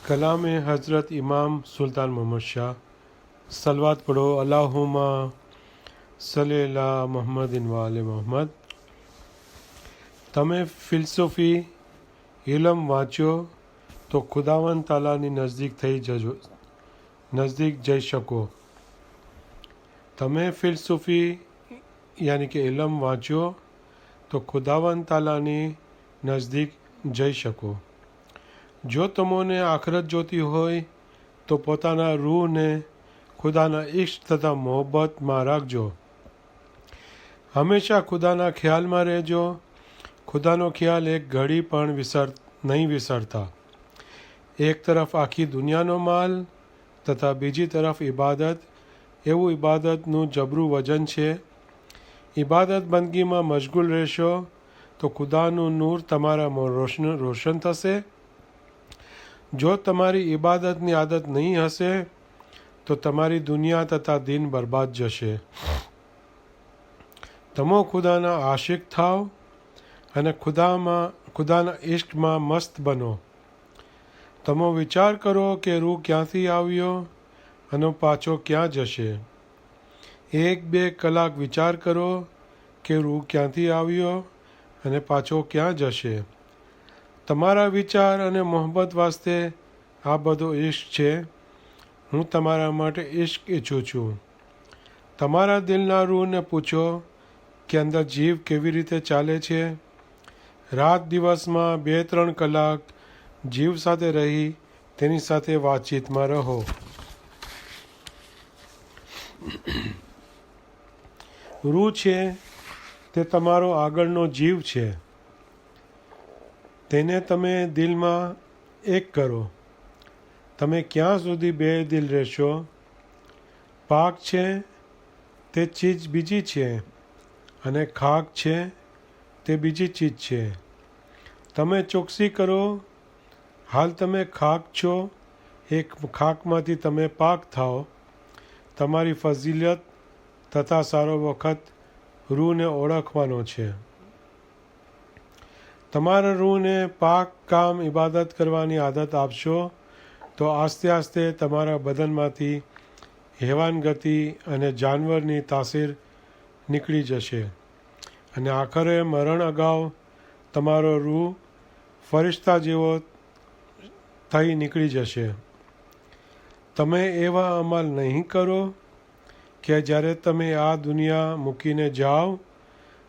कलाम हज़रत इमाम सुल्तान मोहम्मद शाह सलवात पढ़ो अल्लाहुम्मा सल्ली अला मुहम्मदिन व आले मोहम्मद। તમે ફિલસૂફી ઇલમ વાંચો તો ખુદાવંદ તાલાની નજદીક જઈ શકો। તમે ફિલસૂફી યાની કે ઇલમ વાંચો તો ખુદાવંદ તાલાની નજદીક જઈ શકો। જો તમોને આખરત જોતી હોય તો પોતાના રૂહને ખુદાના ઇશ્ક તથા મોહબ્બતમાં રાખજો। હંમેશા ખુદાના ખ્યાલમાં રહેજો। ખુદાનો ખ્યાલ એક ઘડી પણ નહીં વિસરતા। એક તરફ આખી દુનિયાનો માલ તથા બીજી તરફ ઇબાદત, એવું ઇબાદતનું જબરું વજન છે। ઇબાદત બંદગીમાં મશગુલ રહેશો તો ખુદાનું નૂર તમારામાં રોશન થશે। જો તમારી ઇબાદતની આદત નહીં હશે તો તમારી દુનિયા તથા દિન બરબાદ જશે। તમો ખુદાના આશિક થાવ અને ખુદાના ઇશ્કમાં મસ્ત બનો। તમો વિચાર કરો કે રૂહ ક્યાંથી આવ્યો અને પાછો ક્યાં જશે। 1-2 કલાક વિચાર કરો કે રૂહ ક્યાંથી આવ્યો અને પાછો ક્યાં જશે। તમારા વિચાર અને મોહબ્બત વાસ્તે આ બધો ઇશ્ક છે। હું તમારા માટે ઇશ્ક ઈચ્છું છું। તમારા દિલના રૂહને પૂછો કે અંદર જીવ કેવી રીતે ચાલે છે। રાત દિવસમાં 2-3 કલાક જીવ સાથે રહી તેની સાથે વાતચીતમાં રહો। રૂહ છે તે તમારો આગળનો જીવ છે। તેને તમે દિલમાં એક કરો। તમે ક્યાં સુધી બેદિલ રહેશો। પાક છે તે ચીજ બીજી છે અને ખાક છે તે બીજી ચીજ છે। તમે ચોકસી કરો। હાલ તમે ખાક છો, એક ખાકમાંથી તમે પાક થાઓ। તમારી ફઝીલત તથા સારો વખત રૂહને ઓળખવાનો છે। તમારા રૂહને પાક કામ ઇબાદત કરવાની આદત આપશો તો આસ્તે આસ્તે તમારા બદનમાંથી હેવાનગતિ અને જાનવરની તાસીર નીકળી જશે અને આખરે મરણ અગાઉ તમારો રૂહ ફરિશ્તા જેવો થઈ નીકળી જશે। તમે એવા અમલ નહીં કરો કે જ્યારે તમે આ દુનિયા મૂકીને જાઓ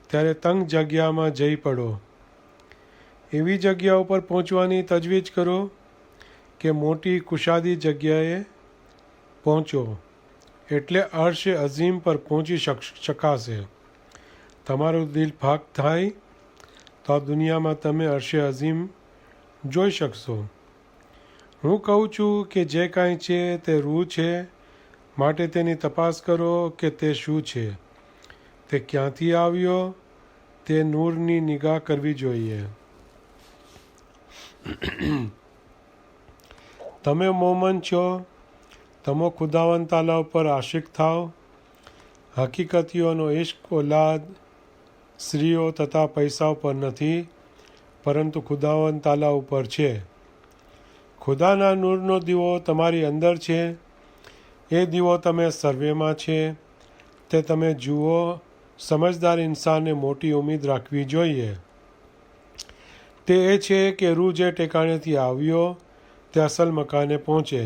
ત્યારે તંગ જગ્યામાં જઈ પડો। એવી જગ્યા ઉપર પહોંચવાની તજવીજ કરો કે મોટી કુશાદી જગ્યાએ પહોંચો એટલે અર્શ અઝીમ પર પહોંચી શકાશે। તમારું દિલ પાક થાય તો આ દુનિયામાં તમે અર્શ અઝીમ જોઈ શકશો। હું કહું છું કે જે કાંઈ છે તે રૂહ છે, માટે તેની તપાસ કરો કે તે શું છે, તે ક્યાંથી આવ્યો, તે નૂરની નિગાહ કરવી જોઈએ। તમે મોમન છો, તમો ખુદાવંદ તાલા ઉપર આશિક થાવ। હકીકતીઓનો ઇશ્ક ઓલાદ, સ્ત્રીઓ તથા પૈસા ઉપર નથી, પરંતુ ખુદાવંદ તાલા ઉપર છે। ખુદાના નૂરનો દીવો તમારી અંદર છે। એ દીવો તમે સર્વેમાં છે તે તમે જુઓ। સમજદાર ઇન્સાનને મોટી ઉમ્મીદ રાખવી જોઈએ। તે એ છે કે રૂહ જે ઠેકાણેથી આવ્યો તે અસલ મકાને પહોંચે,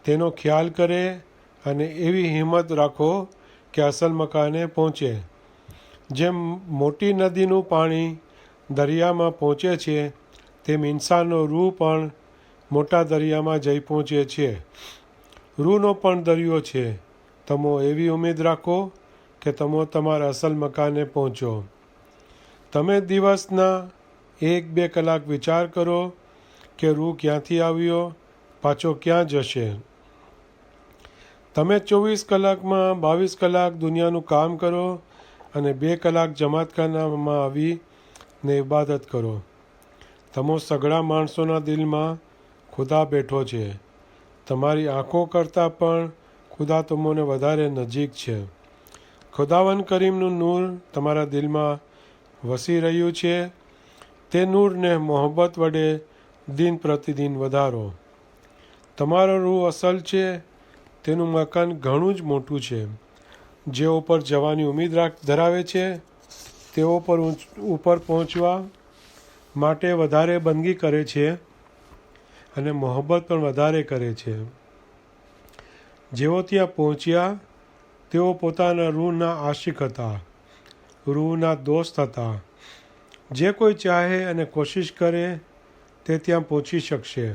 તેનો ખ્યાલ કરે અને એવી હિંમત રાખો કે અસલ મકાને પહોંચે। જેમ મોટી નદીનું પાણી દરિયામાં પહોંચે છે તેમ ઇન્સાનનો રૂહ પણ મોટા દરિયામાં જઈ પહોંચે છે। રૂહનો પણ દરિયો છે। તમો એવી ઉમ્મીદ રાખો કે તમો તમારા અસલ મકાને પહોંચો। તમે દિવસના 1-2 કલાક વિચાર કરો કે રૂહ ક્યાંથી આવ્યો, પાછો ક્યાં જશે। તમે 24 કલાકમાં 22 કલાક દુનિયાનું કામ કરો અને 2 કલાક જમાતખાનામાં આવીને ઇબાદત કરો। તમો સઘળા માણસોના દિલમાં ખુદા બેઠો છે। તમારી આંખો કરતાં પણ ખુદા તમોને વધારે નજીક છે। ખુદાવંદ કરીમનું નૂર તમારા દિલમાં વસી રહ્યું છે। તે નૂરને મોહબ્બત વડે દિન પ્રતિદિન વધારો। તમારો રૂહ અસલ છે તેનું મકાન ઘણું જ મોટું છે. જેઓ પર જવાની ઉમ્મીદ ધરાવે છે તેઓ પર ઉપર પહોંચવા માટે વધારે બંદગી કરે છે અને મોહબ્બત પણ વધારે કરે છે. જેઓ ત્યાં પહોંચ્યા તેઓ પોતાના રૂહના આશિક હતા, રૂહના દોસ્ત હતા. જે કોઈ ચાહે અને કોશિશ કરે તે ત્યાં પહોંચી શકશે,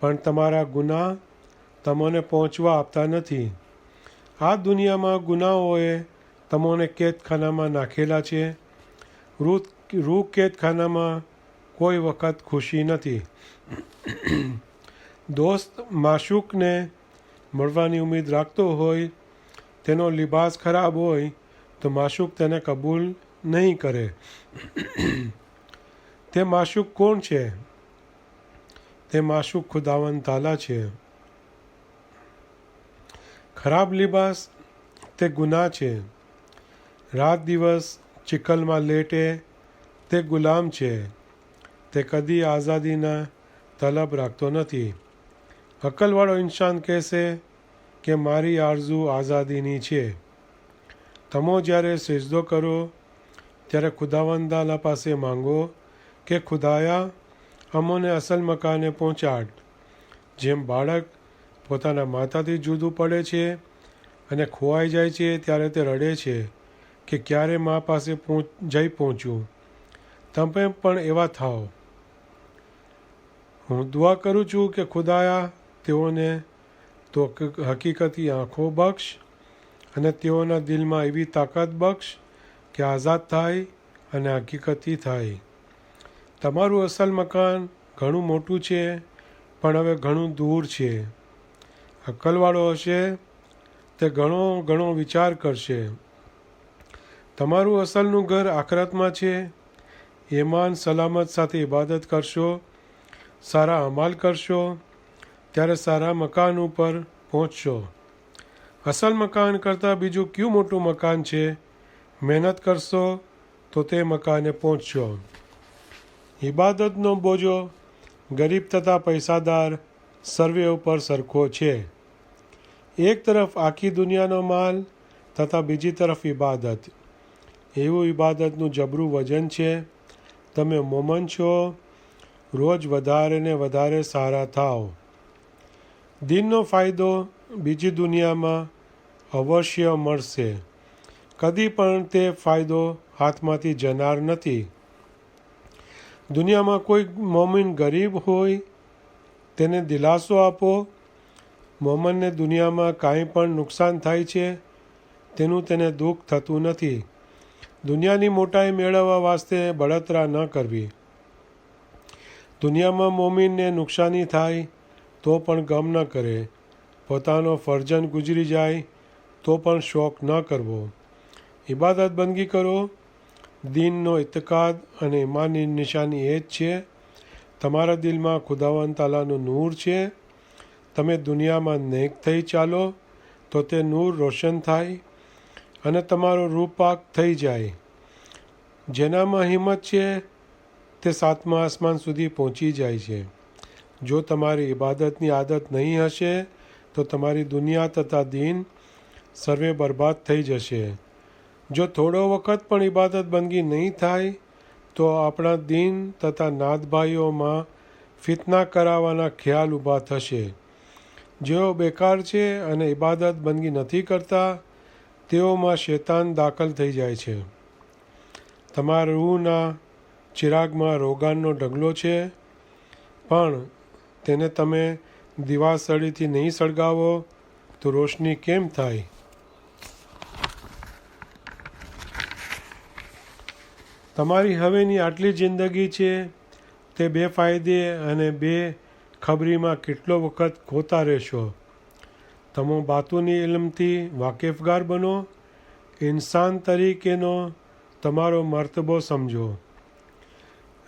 પણ તમારા ગુનાહ તમને પહોંચવા આપતા નથી. આ દુનિયામાં ગુનાહોએ તમને કેદખાનામાં નાખેલા છે. રૂહ કેદખાનામાં કોઈ વખત ખુશી નથી. દોસ્ત માશૂકને મળવાની ઉમ્મીદ રાખતો હોય, તેનો લિબાસ ખરાબ હોય તો માશૂક તેને કબૂલ નહીં કરે. તે માશૂક કોણ છે? તે માશૂક ખુદાવંદ તાલા છે. ખરાબ લિબાસ તે ગુનાહ છે. રાત દિવસ ચિકલમાં લેટે તે ગુલામ છે. તે કદી આઝાદીના તલબ રાખતો નથી. અકલવાળો ઇન્સાન કહેશે કે મારી આરઝુ આઝાદીની છે. તમે જ્યારે સિજદો કરો ત્યારે ખુદાવંદ તાલા પાસે માંગો કે ખુદાયા અમોને અસલ મકાને પહોંચાડ. જેમ બાળક પોતાના માતાથી જુદું પડે છે અને ખોવાઈ જાય છે ત્યારે તે રડે છે કે ક્યારે મા પાસે જઈ પહોંચું. તમે પણ એવા થાઓ. હું દુઆ કરું છું કે ખુદાયા તેઓને તો હકીકતી આંખો બક્ષ અને તેઓના દિલમાં એવી તાકાત બક્ષ કે આઝાદ થાય અને હકીકતી થાય. તમારું અસલ મકાન ઘણું મોટું છે પણ હવે ઘણું દૂર છે. અક્કલવાળો હશે તે ઘણો વિચાર કરશે. તમારું અસલનું ઘર આખરતમાં છે. ઈમાન સલામત સાથે ઇબાદત કરશો, સારા અમાલ કરશો, ત્યારે સારા મકાન ઉપર પહોંચશો. અસલ મકાન કરતાં બીજું કયું મોટું મકાન છે? મહેનત કરશો તો તે મકાને પહોંચશો. ઇબાદતનો બોજો ગરીબ તથા પૈસાદાર સર્વે ઉપર સરખો છે. એક તરફ આખી દુનિયાનો માલ તથા બીજી તરફ ઇબાદત. એવું ઇબાદતનું જબરું વજન છે. તમે મોમન છો, રોજ વધારે ને વધારે સારા થાઓ. દીનનો ફાયદો બીજી દુનિયામાં અવશ્ય મળશે. કદી પણ તે ફાયદો હાથમાંથી જનાર નથી. દુનિયામાં કોઈ મોમિન ગરીબ હોય તેને દિલાસો આપો. મોમનને દુનિયામાં કાંઈ પણ નુકસાન થાય છે તેનું તેને દુઃખ થતું નથી. દુનિયાની મોટાઈ મેળવવા વાસ્તે બળતરા ન કરવી. દુનિયામાં મોમિનને નુકસાની થાય તો પણ ગમ ન કરે. પોતાનો ફરજન ગુજરી જાય તો પણ શોક ન કરવો. ઇબાદત બંદગી કરો. દીનનો ઇતકાદ અને ઈમાનની નિશાની એ જ છે. તમારા દિલમાં ખુદાવંદ તાલાનું નૂર છે. તમે દુનિયામાં નેક થઈ ચાલો તો તે નૂર રોશન થાય અને તમારો રૂહ પાક થઈ જાય. જેનામાં હિંમત છે તે સાતમા આસમાન સુધી પહોંચી જાય છે. જો તમારી ઇબાદતની આદત નહીં હશે તો તમારી દુનિયા તથા દીન સર્વે બરબાદ થઈ જશે. જો થોડો વખત પણ ઇબાદત બંદગી નહીં થાય તો આપણા દીન તથા નાતભાઈઓમાં ફિતના કરાવવાના ખ્યાલ ઊભા થશે. જેઓ બેકાર છે અને ઇબાદત બંદગી નથી કરતા તેઓમાં શૈતાન દાખલ થઈ જાય છે. તમારા રૂહના ચિરાગમાં રોગાનનો ઢગલો છે, પણ તેને તમે દિવાસળીથી નહીં સળગાવો તો રોશની કેમ થાય? તમારી હવેની આટલી જિંદગી છે તે બેફાયદે અને બેખબરીમાં કેટલો વખત ખોતા રહેશો. તમે બાતુની ઇલ્મથી વાકેફગાર બનો. ઇન્સાન તરીકેનો તમારો મર્તબો સમજો.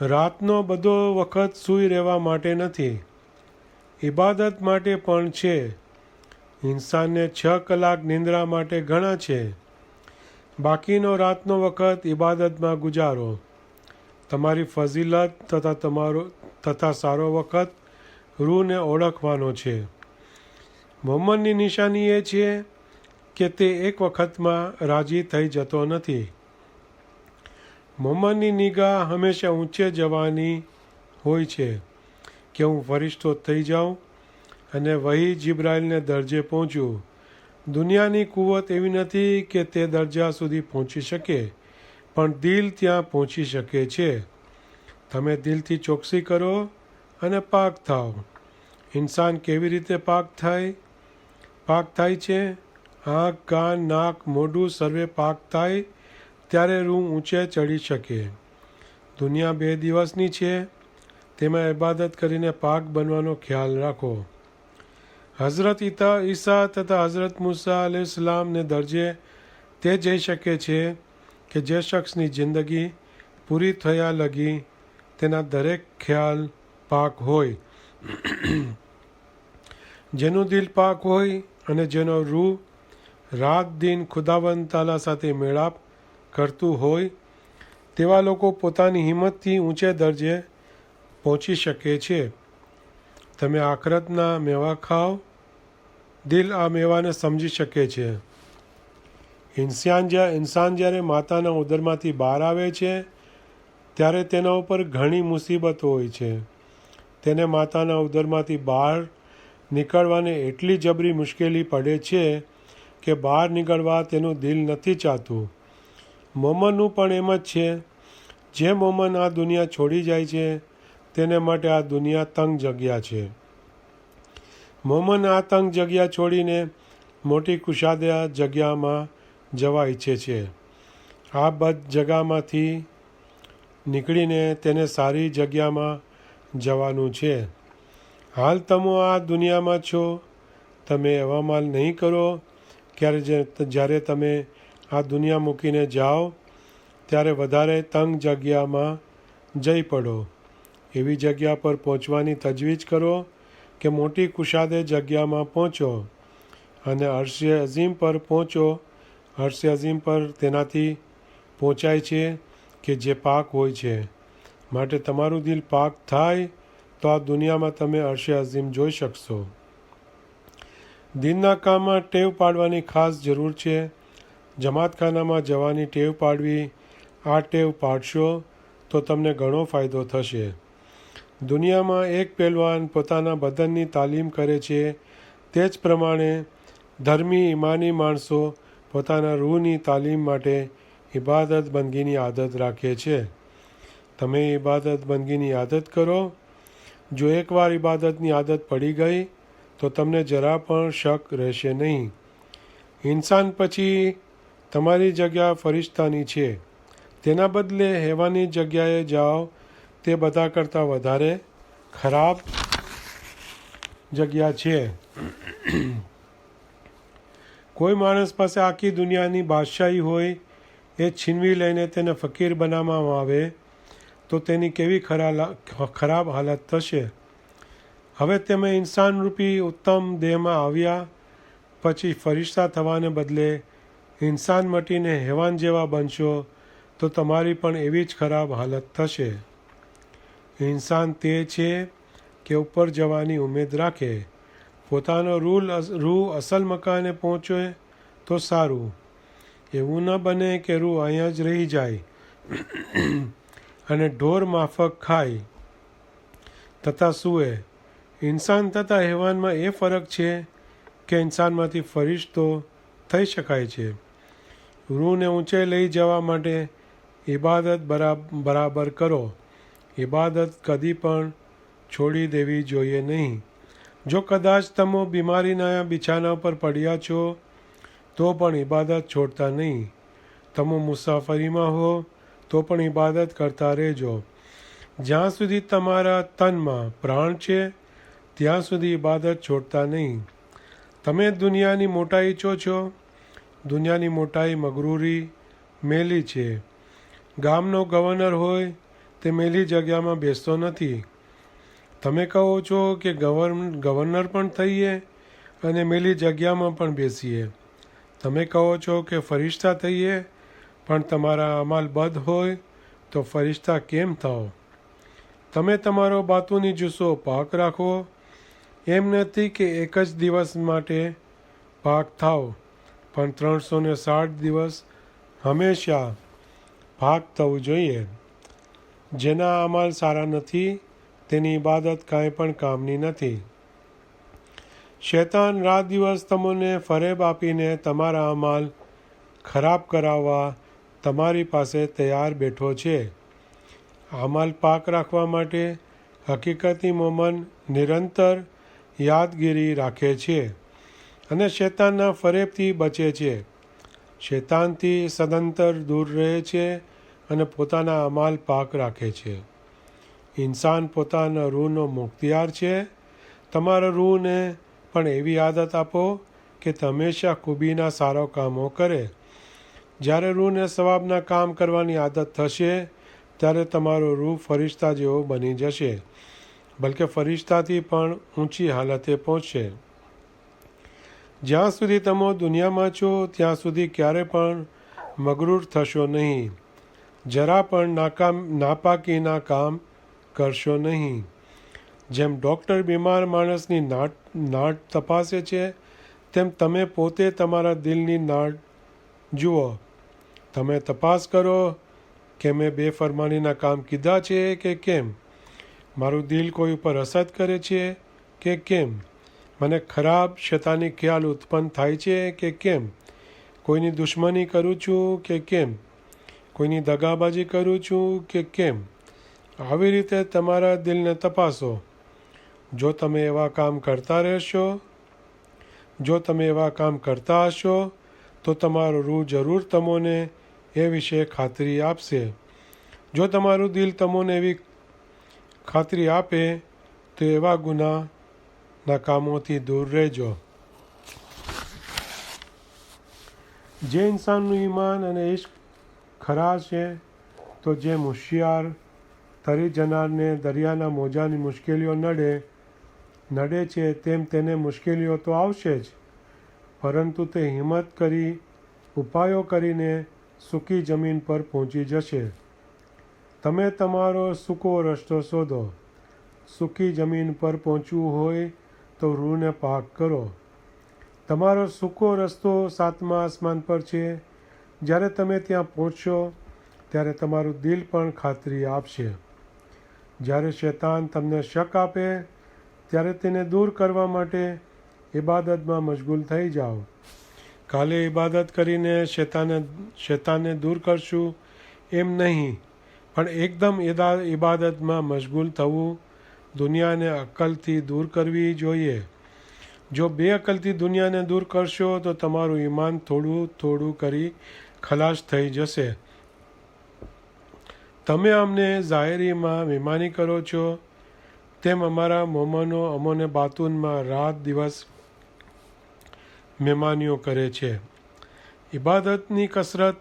રાતનો બધો વખત સૂઈ રહેવા માટે નથી, ઇબાદત માટે પણ છે. ઇન્સાનને 6 કલાક નિંદ્રા માટે ઘણા છે. બાકીનો રાતનો વખત ઇબાદતમાં ગુજારો. તમારી ફઝીલત તથા સારો વખત રૂહને ઓળખવાનો છે. મોમનની નિશાની એ છે કે તે એક વખતમાં રાજી થઈ જતો નથી. મોમનની નિગાહ હંમેશા ઊંચે જવાની હોય છે કે હું ફરિશ્તો થઈ જાઉં અને વહી જિબ્રાઈલને દરજે પહોંચું. દુનિયાની કુવત એવી નથી કે તે દરજા સુધી પહોંચી શકે, પણ દિલ ત્યાં પહોંચી શકે છે. તમે દિલથી ચોકસી કરો અને પાક થાઓ. ઇન્સાન કેવી રીતે પાક થાય છે? આંખ, કાન, નાક, મોઢું સર્વે પાક થાય ત્યારે રૂહ ઊંચે ચડી શકે. દુનિયા 2 દિવસની છે, તેમાં ઇબાદત કરીને પાક બનવાનો ખ્યાલ રાખો. હઝરત ઈસા તથા હઝરત મૂસા અલૈહિસ્સલામને દરજે તે જઈ શકે છે કે જે શખ્સની જિંદગી પૂરી થયા લગી તેના દરેક ખ્યાલ પાક હોય, જેનું દિલ પાક હોય અને જેનો રૂહ રાત દિન ખુદાવંદ તાલા સાથે મેળાપ કરતું હોય. તેવા લોકો પોતાની હિંમતથી ઊંચે દરજે પહોંચી શકે છે. તમે આખરતના મેવા ખાઓ. દિલ આ મેવાને સમજી શકે છે. ઇન્સાન જ્યારે માતાના ઉદરમાંથી બહાર આવે છે ત્યારે તેના ઉપર ઘણી મુસીબતો હોય છે. તેને માતાના ઉદરમાંથી બહાર નીકળવાને એટલી જબરી મુશ્કેલી પડે છે કે બહાર નીકળવા તેનું દિલ નથી ચાહતું. મોમનનું પણ એમ જ છે. જે મોમન આ દુનિયા છોડી જાય છે તેને માટે આ દુનિયા તંગ જગ્યા છે. મોમન આ તંગ જગ્યા છોડીને મોટી કુશાદા જગ્યામાં જવા ઈચ્છે છે. આ બદ જગ્યામાંથી નીકળીને તેને સારી જગ્યામાં જવાનું છે. હાલ તમે આ દુનિયામાં છો. તમે એવા માલ નહીં કરો જ્યારે તમે આ દુનિયા મૂકીને જાઓ ત્યારે વધારે તંગ જગ્યામાં જઈ પડો. એવી જગ્યા પર પહોંચવાની તજવીજ કરો કે મોટી કુશાદે જગ્યામાં પહોંચો અને અરશે અઝીમ પર પહોંચો. અરશે અઝીમ પર તેનાથી પહોંચાય છે કે જે પાક હોય છે. માટે તમારું દિલ પાક થાય તો આ દુનિયામાં તમે અરશે અઝીમ જોઈ શકશો. દિનના કામમાં ટેવ પાડવાની ખાસ જરૂર છે. જમાતખાનામાં જવાની ટેવ પાડવી. આ ટેવ પાડશો તો તમને ઘણો ફાયદો થશે. દુનિયામાં એક પહેલવાન પોતાના બદનની તાલીમ કરે છે, તે જ પ્રમાણે ધર્મી ઈમાની માણસો પોતાના રૂહની તાલીમ માટે ઇબાદત બંદગીની આદત રાખે છે. તમે ઇબાદત બંદગીની આદત કરો. જો એકવાર ઇબાદતની આદત પડી ગઈ તો તમને જરા પણ શક રહેશે નહીં. ઇન્સાન પછી તમારી જગ્યા ફરિશ્તાની છે. તેના બદલે હેવાની જગ્યાએ જાઓ. તે બધા કરતાં વધારે ખરાબ જગ્યા છે. કોઈ માણસ પાસે આખી દુનિયાની બાદશાહી હોય, એ છીનવી લઈને તેને ફકીર બનાવવામાં આવે તો તેની કેવી ખરાબ હાલત થશે. હવે તમે ઇન્સાનરૂપી ઉત્તમ દેહમાં આવ્યા પછી ફરિશ્તા થવાને બદલે ઇન્સાન મટીને હેવાન જેવા બનશો તો તમારી પણ એવી જ ખરાબ હાલત થશે. ઇન્સાન તે છે કે ઉપર જવાની ઉમેદ રાખે. પોતાનો રૂહ અસલ મકાને પહોંચે તો સારું. એવું ન બને કે રૂહ અહીંયા જ રહી જાય અને ઢોર માફક ખાય તથા સૂએ. ઇન્સાન તથા હેવાનમાં એ ફરક છે કે ઇન્સાનમાંથી ફરિશ્તો થઈ શકાય છે. રૂહને ઊંચે લઈ જવા માટે ઇબાદત બરાબર કરો. ઇબાદત કદી પણ છોડી દેવી જોઈએ નહીં. જો કદાચ તમે બીમારીના બિછાના પર પડ્યા છો તો પણ ઇબાદત છોડતા નહીં. તમે મુસાફરીમાં હો તો પણ ઇબાદત કરતા રહેજો. જ્યાં સુધી તમારા તનમાં પ્રાણ છે ત્યાં સુધી ઇબાદત છોડતા નહીં. તમે દુનિયાની મોટાઈ ઈચ્છો છો. દુનિયાની મોટાઈ મગરૂરી, મેલી છે. ગામનો ગવર્નર હોય તે મેલી જગ્યામાં બેસતો નથી. તમે કહો છો કે ગવર્નર પણ થઈએ અને મેલી જગ્યામાં પણ બેસીએ. તમે કહો છો કે ફરિશ્તા થઈએ પણ તમારા અમાલ બદ હોય તો ફરિશ્તા કેમ થાઓ? તમે તમારો બાતુની જુસ્સો પાક રાખો એમ નથી કે એક જ દિવસ માટે પાક થાવ, પણ 360 દિવસ હંમેશા પાક થવું જોઈએ. જેના અમલ સારા નથી તેની ઇબાદત કાંઈ પણ કામની નથી. શૈતાન રાત દિવસ તમને ફરેબ આપીને તમારા અમલ ખરાબ કરાવવા તમારી પાસે તૈયાર બેઠો છે. અમલ પાક રાખવા માટે હકીકતી મોમન નિરંતર યાદગીરી રાખે છે અને શૈતાનના ફરેબથી બચે છે. શૈતાનથી સદંતર દૂર રહે છે અને પોતાના અમલ પાક રાખે છે. ઇન્સાન પોતાના રૂહનો મુખ્તિયાર છે. તમારા રૂહને પણ એવી આદત આપો કે તે હંમેશા ખૂબીના સારા કામો કરે. જ્યારે રૂહને સવાબના કામ કરવાની આદત થશે ત્યારે તમારો રૂહ ફરિશ્તા જેવો બની જશે, બલકે ફરિશ્તાથી પણ ઊંચી હાલતે પહોંચશે. જ્યાં સુધી તમે દુનિયામાં છો ત્યાં સુધી ક્યારે પણ મગરૂર થશો નહીં. જરા પણ નાપાકીના કામ કરશો નહીં. જેમ ડૉક્ટર બીમાર માણસની નાડ તપાસે છે તેમ તમે પોતે તમારા દિલની નાડ જુઓ. તમે તપાસ કરો કે મેં બેફરમાનીના કામ કીધા છે કે કેમ, મારું દિલ કોઈ ઉપર અસર કરે છે કે કેમ, મને ખરાબ શૈતાની ખ્યાલ ઉત્પન્ન થાય છે કે કેમ, કોઈની દુશ્મની કરું છું કે કેમ, કોઈની દગાબાજી કરું છું કે કેમ. આવી રીતે તમારા દિલને તપાસો. જો તમે એવા કામ કરતા હશો તો તમારો રૂહ જરૂર તમને એ વિશે ખાતરી આપશે. જો તમારું દિલ તમને એવી ખાતરી આપે તો એવા ગુનાહના કામોથી દૂર રહેજો. જે ઇન્સાનનું ઈમાન અને ઇશ્ક ખરા છે તો જેમ હોશિયાર તરી જનારને દરિયાના મોજાની મુશ્કેલીઓ નડે છે તેમ તેને મુશ્કેલીઓ તો આવશે જ, પરંતુ તે હિંમત કરી ઉપાયો કરીને સૂકી જમીન પર પહોંચી જશે. તમે તમારો સૂકો રસ્તો શોધો. સૂકી જમીન પર પહોંચવું હોય તો રૂહને પાક કરો. તમારો સૂકો રસ્તો 7મા આસમાન પર છે. જ્યારે તમે ત્યાં પહોંચશો ત્યારે તમારું દિલ પણ ખાતરી આપશે. જ્યારે શૈતાન તમને શક આપે ત્યારે તેને દૂર કરવા માટે ઇબાદતમાં મશગુલ થઈ જાઓ. કાલે ઇબાદત કરીને શૈતાનને દૂર કરશું એમ નહીં, પણ એકદમ ઇબાદતમાં મશગુલ થવું. દુનિયાને અક્કલથી દૂર કરવી જોઈએ. જો બેઅક્કલથી દુનિયાને દૂર કરશો તો તમારું ઈમાન થોડું થોડું કરી ખલાસ થઈ જશે. તમે અમને ઝાહેરીમાં મહેમાની કરો છો તેમ અમારા મોમનો અમોને બાતુનમાં રાત દિવસ મહેમાનીઓ કરે છે. ઇબાદતની કસરત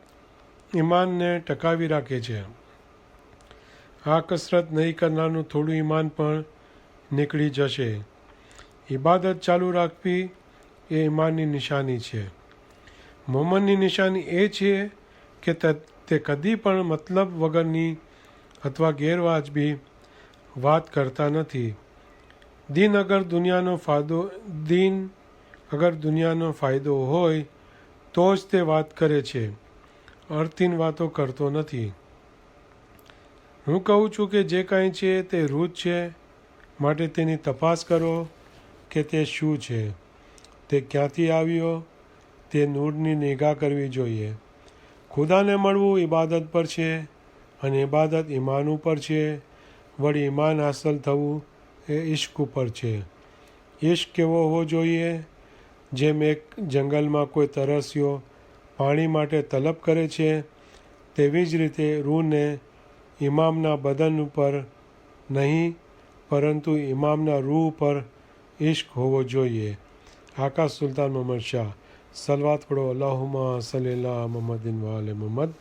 ઈમાનને ટકાવી રાખે છે. આ કસરત નહીં કરનારનું થોડું ઈમાન પણ નીકળી જશે. ઇબાદત ચાલુ રાખવી એ ઈમાનની નિશાની છે. મોમનની નિશાની એ છે કે તે કદી પણ મતલબ વગરની અથવા ગેરવાજબી વાત કરતા નથી. દીન અગર દુનિયાનો ફાયદો હોય તો જ તે વાત કરે છે, અર્થહીન વાતો કરતો નથી. હું કહું છું કે જે કાંઈ છે તે રૂહ છે, માટે તેની તપાસ કરો કે તે શું છે, તે ક્યાંથી આવ્યો. તે નૂરની નિગાહ કરવી જોઈએ. ખુદાને મળવું ઇબાદત પર છે અને ઇબાદત ઈમાન ઉપર છે. વળી ઈમાન હાંસલ થવું એ ઇશ્ક ઉપર છે. ઇશ્ક કેવો હોવો જોઈએ? જેમ એક જંગલમાં કોઈ તરસ્યો પાણી માટે તલબ કરે છે, તેવી જ રીતે રૂહને ઇમામના બદન ઉપર નહીં પરંતુ ઇમામના રૂહ પર ઇશ્ક હોવો જોઈએ. આકાશ સુલતાન મોહમ્મદ શાહ. સલવાત પઢો. અલ્લાહુમ્મા સલ્લી અલા મુહમ્મદિન વ આલે મુહમ્મદ.